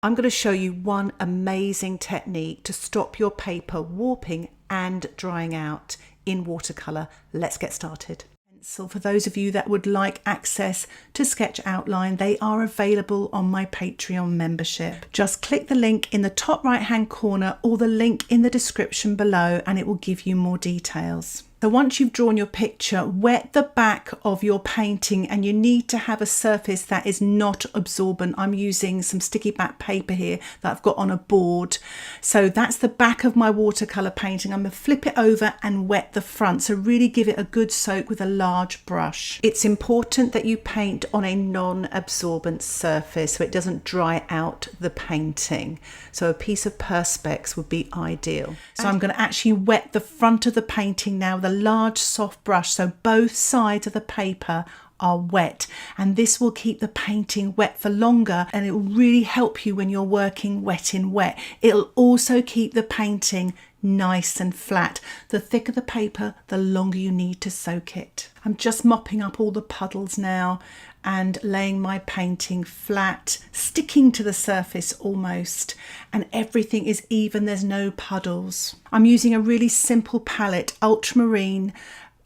I'm going to show you one amazing technique to stop your paper warping and drying out in watercolour. Let's get started. So for those of you that would like access to sketch outline, they are available on my Patreon membership. Just click the link in the top right hand corner or the link in the description below and it will give you more details. So once you've drawn your picture, wet the back of your painting, and you need to have a surface that is not absorbent. I'm using some sticky back paper here that I've got on a board. So that's the back of my watercolour painting. I'm going to flip it over and wet the front. So really give it a good soak with a large brush. It's important that you paint on a non-absorbent surface so it doesn't dry out the painting. So a piece of Perspex would be ideal. So I'm going to actually wet the front of the painting now with a large soft brush, so both sides of the paper are wet, and this will keep the painting wet for longer, and it will really help you when you're working wet in wet. It'll also keep the painting nice and flat. The thicker the paper, the longer you need to soak it. I'm just mopping up all the puddles now and laying my painting flat, sticking to the surface almost, and everything is even, there's no puddles. I'm using a really simple palette, Ultramarine,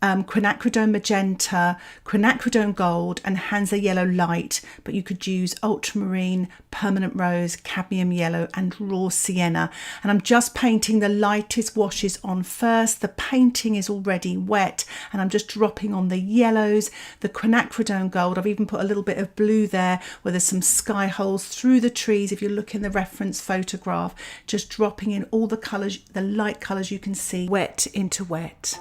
Quinacridone Magenta, Quinacridone Gold and Hansa Yellow Light, but you could use Ultramarine, Permanent Rose, Cadmium Yellow and Raw Sienna. And I'm just painting the lightest washes on first. The painting is already wet and I'm just dropping on the yellows, the Quinacridone Gold. I've even put a little bit of blue there where there's some sky holes through the trees. If you look in the reference photograph, just dropping in all the colours, the light colours you can see, wet into wet.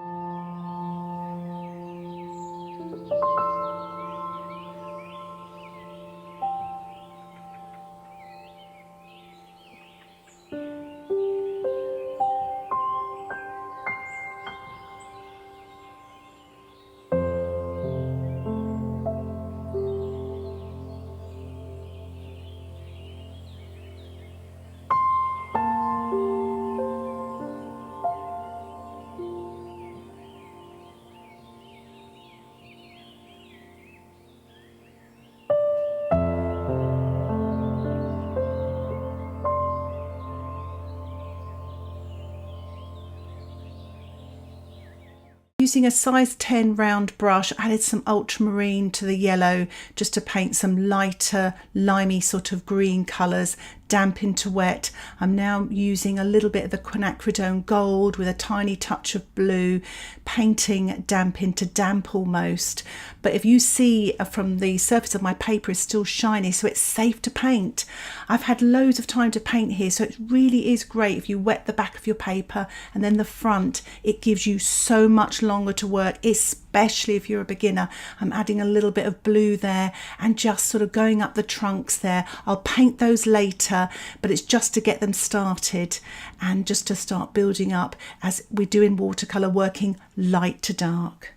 Using a size 10 round brush, I added some ultramarine to the yellow just to paint some lighter, limey sort of green colours, damp into wet. I'm now using a little bit of the Quinacridone Gold with a tiny touch of blue, painting damp into damp almost. But if you see from the surface of my paper is still shiny, so it's safe to paint. I've had loads of time to paint here, so it really is great if you wet the back of your paper and then the front. It gives you so much longer to work, especially if you're a beginner. I'm adding a little bit of blue there and just sort of going up the trunks there. I'll paint those later, but it's just to get them started and just to start building up as we do in watercolour, working light to dark.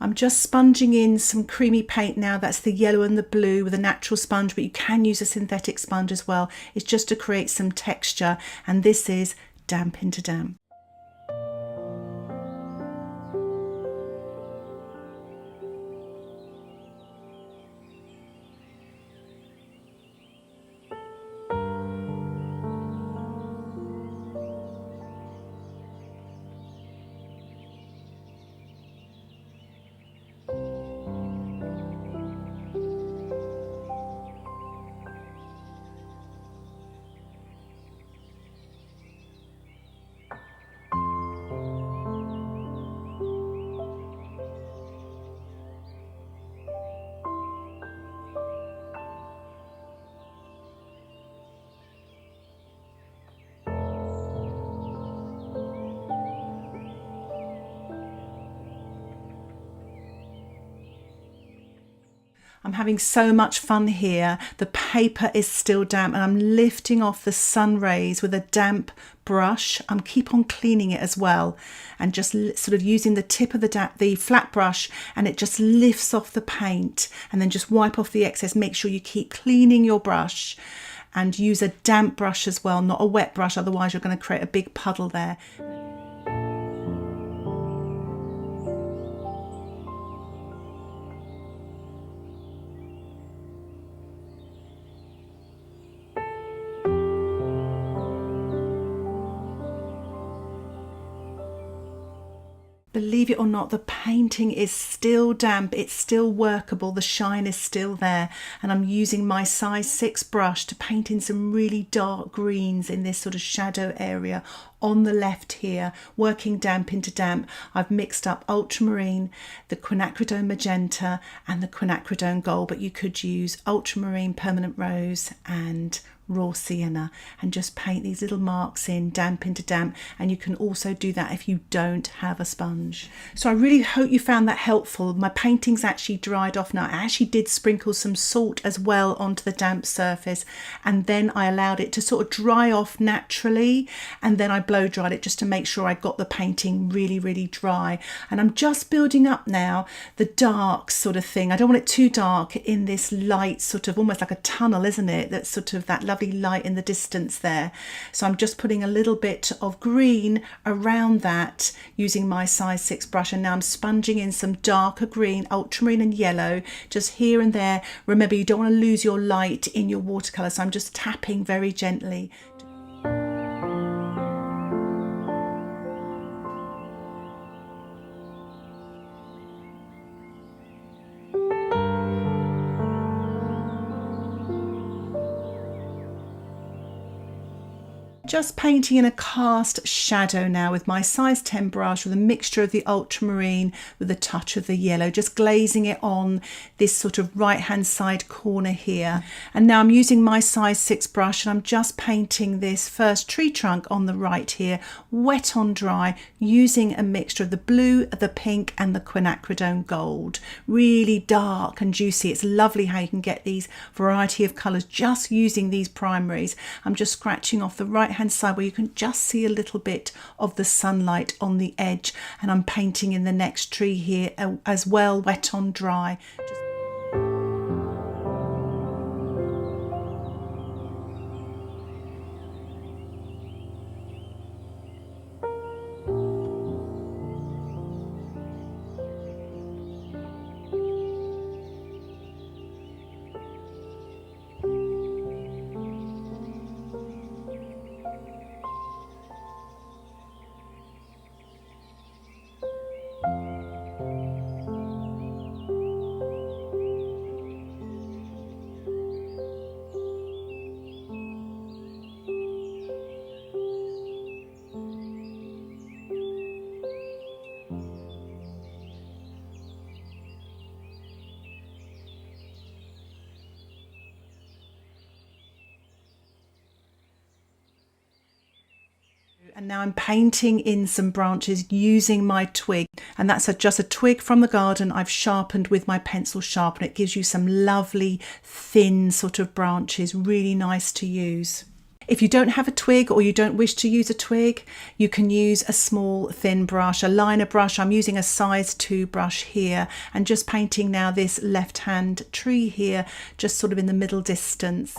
I'm just sponging in some creamy paint now. That's the yellow and the blue with a natural sponge, but you can use a synthetic sponge as well. It's just to create some texture, and this is damp into damp. I'm having so much fun here. The paper is still damp and I'm lifting off the sun rays with a damp brush. I'm keep on cleaning it as well and just sort of using the tip of the flat brush, and it just lifts off the paint, and then just wipe off the excess. Make sure you keep cleaning your brush and use a damp brush as well, not a wet brush, otherwise you're going to create a big puddle there. believe it or not, the painting is still damp, it's still workable, the shine is still there, and I'm using my size 6 brush to paint in some really dark greens in this sort of shadow area on the left here, working damp into damp. I've mixed up Ultramarine, the Quinacridone Magenta and the Quinacridone Gold, but you could use Ultramarine Permanent Rose and raw sienna and just paint these little marks in damp into damp, and you can also do that if you don't have a sponge. So I really hope you found that helpful. My painting's actually dried off now. I actually did sprinkle some salt as well onto the damp surface, and then I allowed it to sort of dry off naturally, and then I blow dried it just to make sure I got the painting really dry. And I'm just building up now the dark sort of thing. I don't want it too dark in this light, sort of almost like a tunnel, isn't it? That's sort of that lovely light in the distance there. So I'm just putting a little bit of green around that using my size 6 brush, and now I'm sponging in some darker green, ultramarine and yellow, just here and there. Remember, you don't want to lose your light in your watercolour, so I'm just tapping very gently. Just painting in a cast shadow now with my size 10 brush with a mixture of the ultramarine with a touch of the yellow, just glazing it on this sort of right hand side corner here. And now I'm using my size 6 brush and I'm just painting this first tree trunk on the right here, wet on dry, using a mixture of the blue, the pink and the Quinacridone Gold. Really dark and juicy. It's lovely how you can get these variety of colours just using these primaries. I'm just scratching off the right hand side where you can just see a little bit of the sunlight on the edge, and I'm painting in the next tree here as well, wet on dry. And now I'm painting in some branches using my twig, and that's just a twig from the garden I've sharpened with my pencil sharpener. It gives you some lovely thin sort of branches, really nice to use. If you don't have a twig or you don't wish to use a twig, you can use a small thin brush, a liner brush. I'm using a size 2 brush here and just painting now this left hand tree here, just sort of in the middle distance.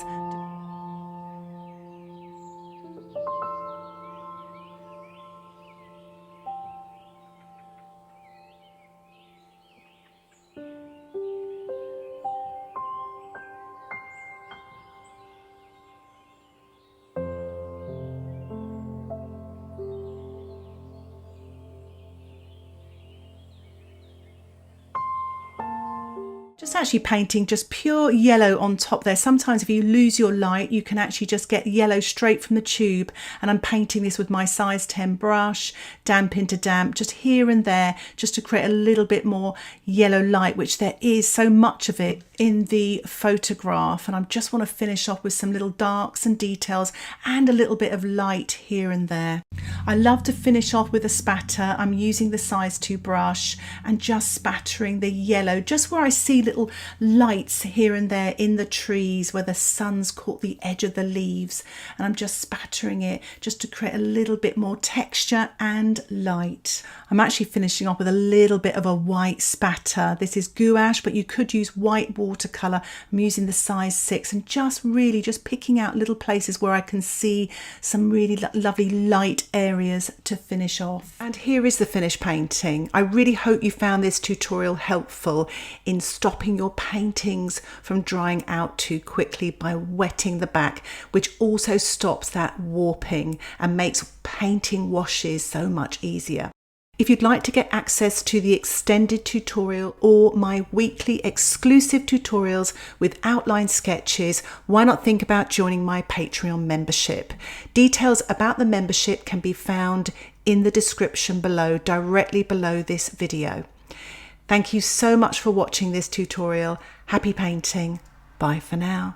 Just actually painting just pure yellow on top there. Sometimes if you lose your light, you can actually just get yellow straight from the tube. And I'm painting this with my size 10 brush, damp into damp, just here and there, just to create a little bit more yellow light, which there is so much of it in the photograph. And I just want to finish off with some little darks and details and a little bit of light here and there. I love to finish off with a spatter. I'm using the size 2 brush and just spattering the yellow just where I see little lights here and there in the trees where the sun's caught the edge of the leaves, and I'm just spattering it just to create a little bit more texture and light. I'm actually finishing off with a little bit of a white spatter. This is gouache, but you could use white watercolour. I'm using the size 6 and just really just picking out little places where I can see some really lovely light areas to finish off. And here is the finished painting. I really hope you found this tutorial helpful in stopping your paintings from drying out too quickly by wetting the back, which also stops that warping and makes painting washes so much easier. If you'd like to get access to the extended tutorial or my weekly exclusive tutorials with outline sketches, why not think about joining my Patreon membership? Details about the membership can be found in the description below, directly below this video. Thank you so much for watching this tutorial. Happy painting. Bye for now.